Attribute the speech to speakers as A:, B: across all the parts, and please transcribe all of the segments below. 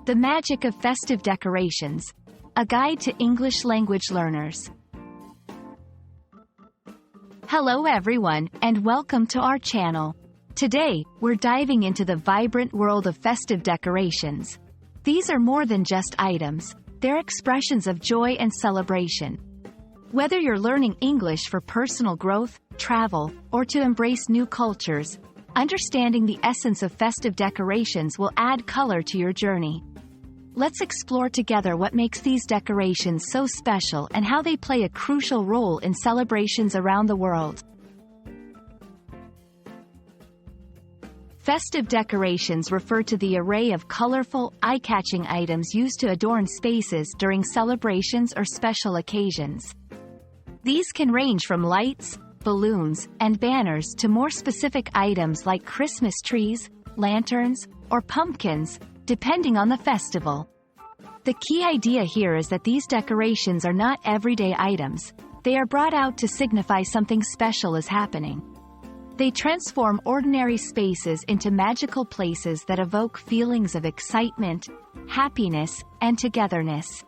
A: The Magic of Festive Decorations. A Guide to English Language Learners. Hello everyone, and welcome to our channel. Today, we're diving into the vibrant world of festive decorations. These are more than just items, they're expressions of joy and celebration. Whether you're learning English for personal growth, travel, or to embrace new cultures, understanding the essence of festive decorations will add color to your journey. Let's explore together what makes these decorations so special and how they play a crucial role in celebrations around the world. Festive decorations refer to the array of colorful, eye-catching items used to adorn spaces during celebrations or special occasions. These can range from lights, balloons, and banners to more specific items like Christmas trees, lanterns, or pumpkins, depending on the festival. The key idea here is that these decorations are not everyday items, they are brought out to signify something special is happening. They transform ordinary spaces into magical places that evoke feelings of excitement, happiness, and togetherness.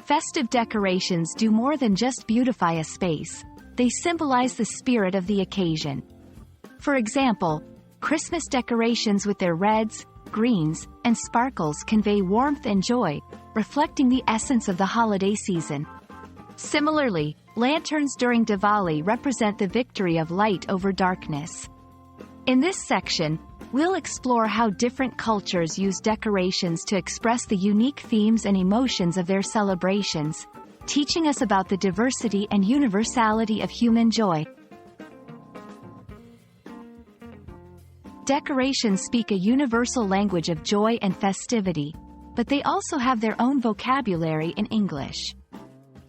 A: Festive decorations do more than just beautify a space, they symbolize the spirit of the occasion. For example, Christmas decorations with their reds, greens, and sparkles convey warmth and joy, reflecting the essence of the holiday season. Similarly, lanterns during Diwali represent the victory of light over darkness. In this section, we'll explore how different cultures use decorations to express the unique themes and emotions of their celebrations, teaching us about the diversity and universality of human joy. Decorations speak a universal language of joy and festivity, but they also have their own vocabulary in English.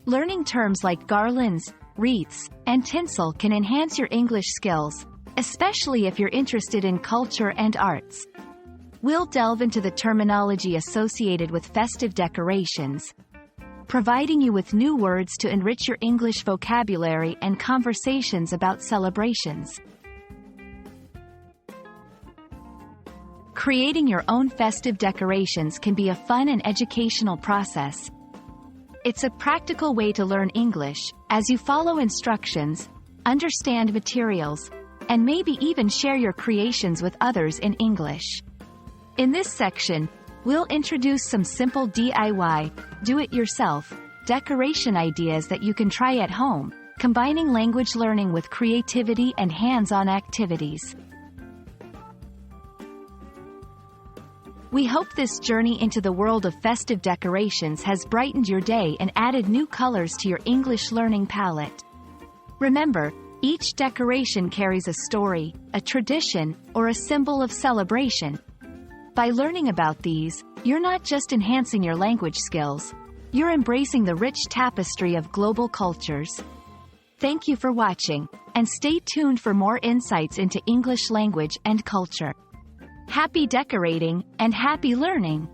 A: Learning terms like garlands, wreaths, and tinsel can enhance your English skills, especially if you're interested in culture and arts. We'll delve into the terminology associated with festive decorations, providing you with new words to enrich your English vocabulary and conversations about celebrations. Creating your own festive decorations can be a fun and educational process. It's a practical way to learn English, as you follow instructions, understand materials, and maybe even share your creations with others in English. In this section, we'll introduce some simple DIY, do-it-yourself, decoration ideas that you can try at home, combining language learning with creativity and hands-on activities. We hope this journey into the world of festive decorations has brightened your day and added new colors to your English learning palette. Remember, each decoration carries a story, a tradition, or a symbol of celebration. By learning about these, you're not just enhancing your language skills, you're embracing the rich tapestry of global cultures. Thank you for watching, and stay tuned for more insights into English language and culture. Happy decorating, and happy learning!